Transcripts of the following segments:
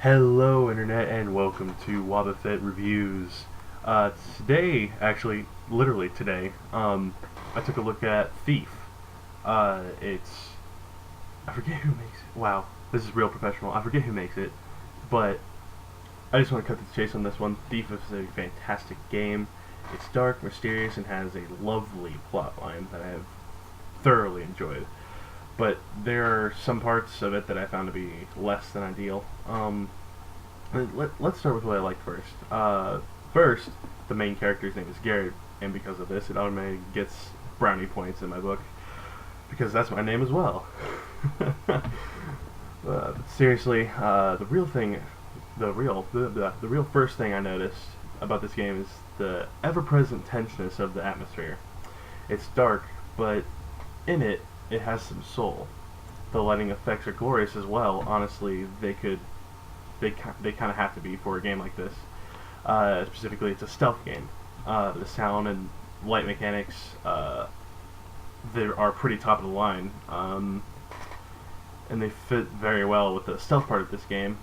Hello Internet and welcome to Wobbuffet Reviews. Today, actually, literally today, I took a look at Thief. I forget who makes it. Wow, this is real professional. I forget who makes it, but I just want to cut to the chase on this one. Thief is a fantastic game. It's dark, mysterious, and has a lovely plot line that I have thoroughly enjoyed. But there are some parts of it that I found to be less than ideal. Let's start with what I liked first. First, the main character's name is Garrett, and because of this, it automatically gets brownie points in my book, because that's my name as well. Seriously, the real first thing I noticed about this game is the ever-present tenseness of the atmosphere. It's dark, but in it, it has some soul. The lighting effects are glorious as well. Honestly, they kind of have to be for a game like this. Specifically, it's a stealth game. The sound and light mechanics they are pretty top of the line, and they fit very well with the stealth part of this game.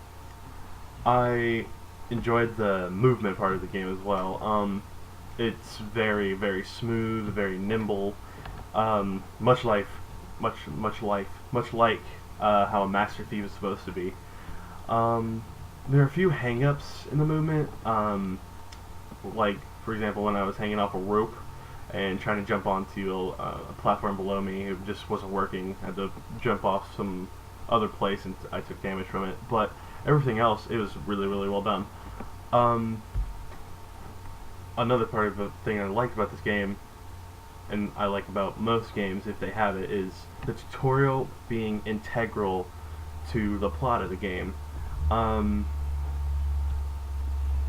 I enjoyed the movement part of the game as well. It's very smooth, very nimble, much like how a Master Thief is supposed to be. There are a few hang-ups in the movement, like, for example, when I was hanging off a rope and trying to jump onto a platform below me, it just wasn't working. I had to jump off some other place and I took damage from it, but everything else, it was really well done. Another part of the thing I like about this game, and I like about most games if they have it, is the tutorial being integral to the plot of the game.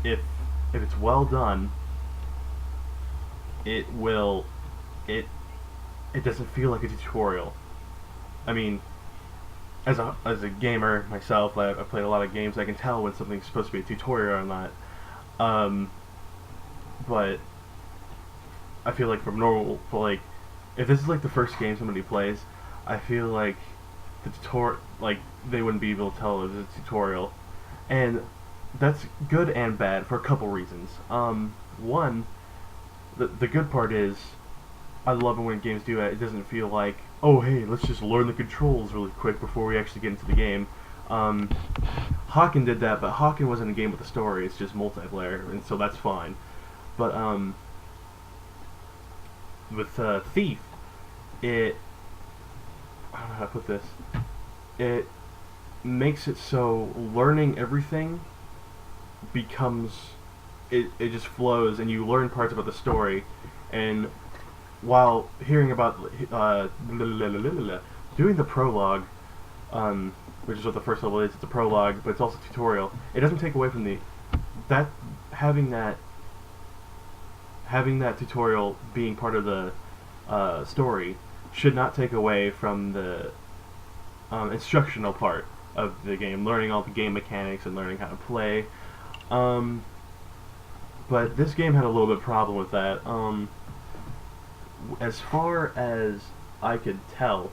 If it's well done, it doesn't feel like a tutorial. I mean, as a gamer myself, I've played a lot of games. I can tell when something's supposed to be a tutorial or not. But I feel like if this is like the first game somebody plays, I feel like they wouldn't be able to tell it was a tutorial, and that's good and bad for a couple reasons. One, the good part is, I love it when games do that. It doesn't feel like, oh hey, let's just learn the controls really quick before we actually get into the game. Hawken did that, but Hawken wasn't a game with a story. It's just multiplayer, and so that's fine. But with Thief, I don't know how to put this. It makes it so learning everything becomes it just flows, and you learn parts about the story, and while hearing about doing the prologue, which is what the first level is, it's a prologue, but it's also a tutorial. It doesn't take away from having that tutorial being part of the story should not take away from the instructional part of the game, learning all the game mechanics and learning how to play. But this game had a little bit of problem with that. As far as I could tell,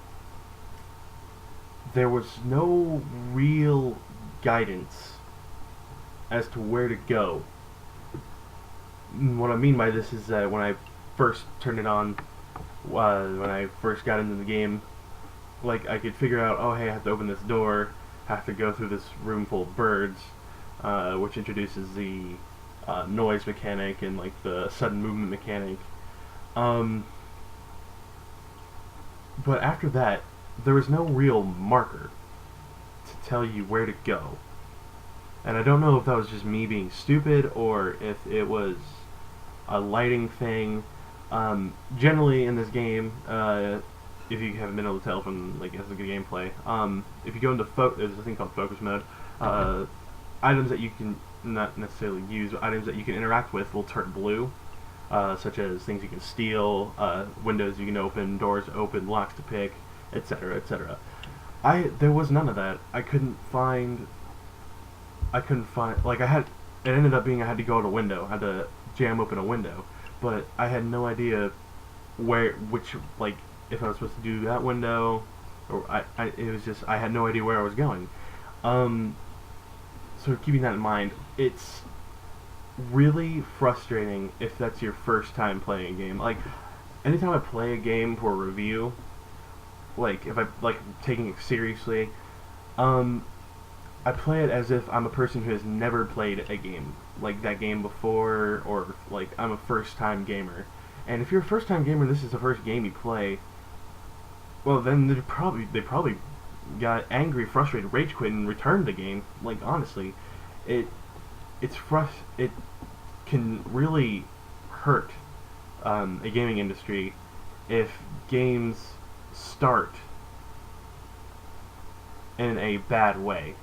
there was no real guidance as to where to go. What I mean by this is that when I first turned it on, when I first got into the game, like, I could figure out, oh hey, I have to open this door, have to go through this room full of birds, which introduces the noise mechanic and like the sudden movement mechanic. But after that, there was no real marker to tell you where to go. And I don't know if that was just me being stupid or if it was a lighting thing. Generally in this game, if you haven't been able to tell from like the gameplay, if you go into there's a thing called focus mode. Items that you can not necessarily use, but items that you can interact with will turn blue, such as things you can steal, windows you can open, doors open, locks to pick, etc., etc. There was none of that. I couldn't find. Like, it ended up being I had to go out a window. I had to jam open a window, but I had no idea if I was supposed to do that window, or it was just, I had no idea where I was going. so keeping that in mind, it's really frustrating if that's your first time playing a game. Like, anytime I play a game for a review, like if I like taking it seriously, I play it as if I'm a person who has never played a game like that game before, or like I'm a first time gamer. And if you're a first time gamer and this is the first game you play, well then they probably got angry, frustrated, rage quit, and returned the game. Like honestly, it it can really hurt a gaming industry if games start in a bad way.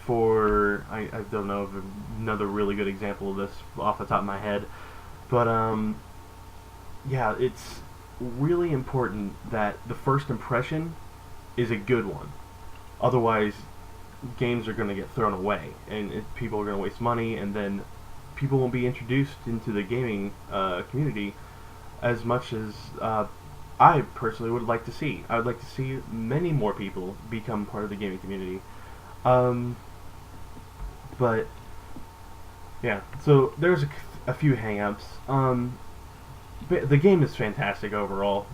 I don't know of another really good example of this off the top of my head, but yeah, it's really important that the first impression is a good one. Otherwise, games are going to get thrown away, and people are going to waste money, and then people won't be introduced into the gaming community as much as I personally would like to see. I would like to see many more people become part of the gaming community. But yeah, so there's a few hang-ups. But the game is fantastic overall.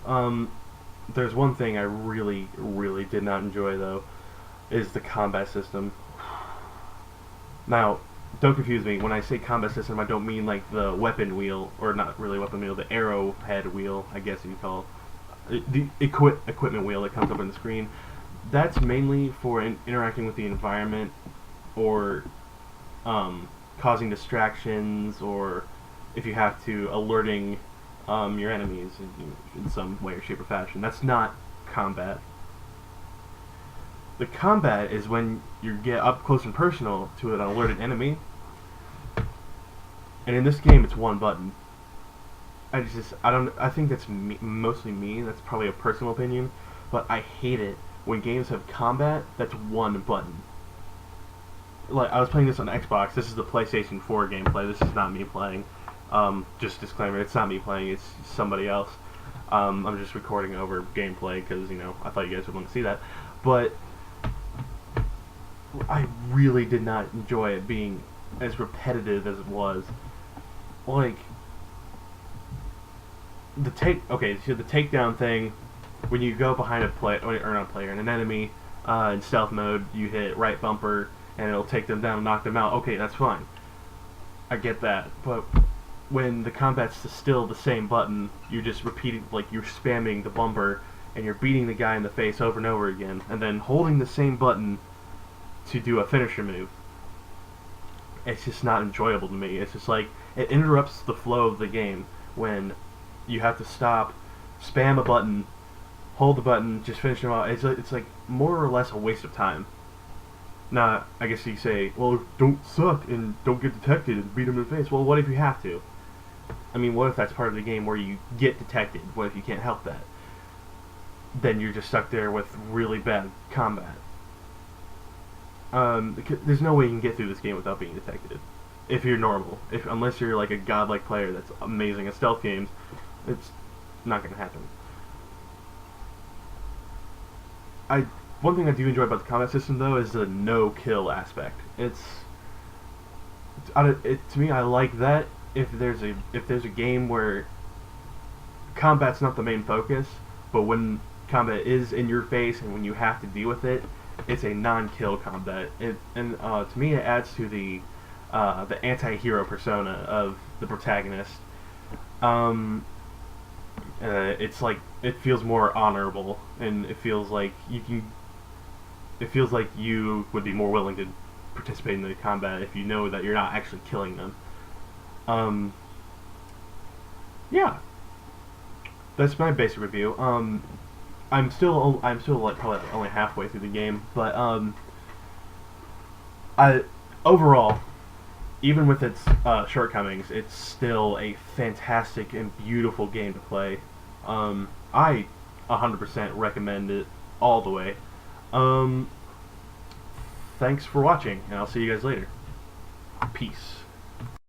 There's one thing I really, really did not enjoy though, is the combat system. Now, don't confuse me. When I say combat system, I don't mean like the weapon wheel, or not really weapon wheel, the arrowhead wheel, I guess you'd call it. The equipment wheel that comes up on the screen. That's mainly for interacting with the environment, or causing distractions, or if you have to, alerting your enemies in some way or shape or fashion. That's not combat. The combat is when you get up close and personal to an alerted enemy, and in this game it's one button. I think that's mostly me, that's probably a personal opinion, but I hate it when games have combat that's one button. Like, I was playing this on Xbox. This is the PlayStation 4 gameplay. This is not me playing. Just disclaimer, it's not me playing, it's somebody else. I'm just recording over gameplay because, you know, I thought you guys would want to see that. But I really did not enjoy it being as repetitive as it was. Like, so the takedown thing, when you go behind a player, or not a player, and an enemy, in stealth mode, you hit right bumper, and it'll take them down and knock them out. Okay, that's fine. I get that. But when the combat's still the same button, you're just repeating, like you're spamming the bumper, and you're beating the guy in the face over and over again, and then holding the same button to do a finisher move. It's just not enjoyable to me. It's just like, it interrupts the flow of the game when you have to stop, spam a button, hold the button, just finish them out. It's like more or less a waste of time. Now, I guess you say, well, don't suck and don't get detected and beat him in the face. Well, what if you have to? I mean, what if that's part of the game where you get detected? What if you can't help that? Then you're just stuck there with really bad combat. There's no way you can get through this game without being detected. If you're normal. Unless you're like a godlike player that's amazing at stealth games, it's not going to happen. One thing I do enjoy about the combat system, though, is the no-kill aspect. To me, I like that. If there's a game where combat's not the main focus, but when combat is in your face and when you have to deal with it, it's a non-kill combat. To me, it adds to the anti-hero persona of the protagonist. It's like, it feels more honorable, and it feels like you would be more willing to participate in the combat if you know that you're not actually killing them. Yeah, that's my basic review. I'm still like probably only halfway through the game, but overall, even with its shortcomings, it's still a fantastic and beautiful game to play. I 100% recommend it all the way. Thanks for watching, and I'll see you guys later. Peace.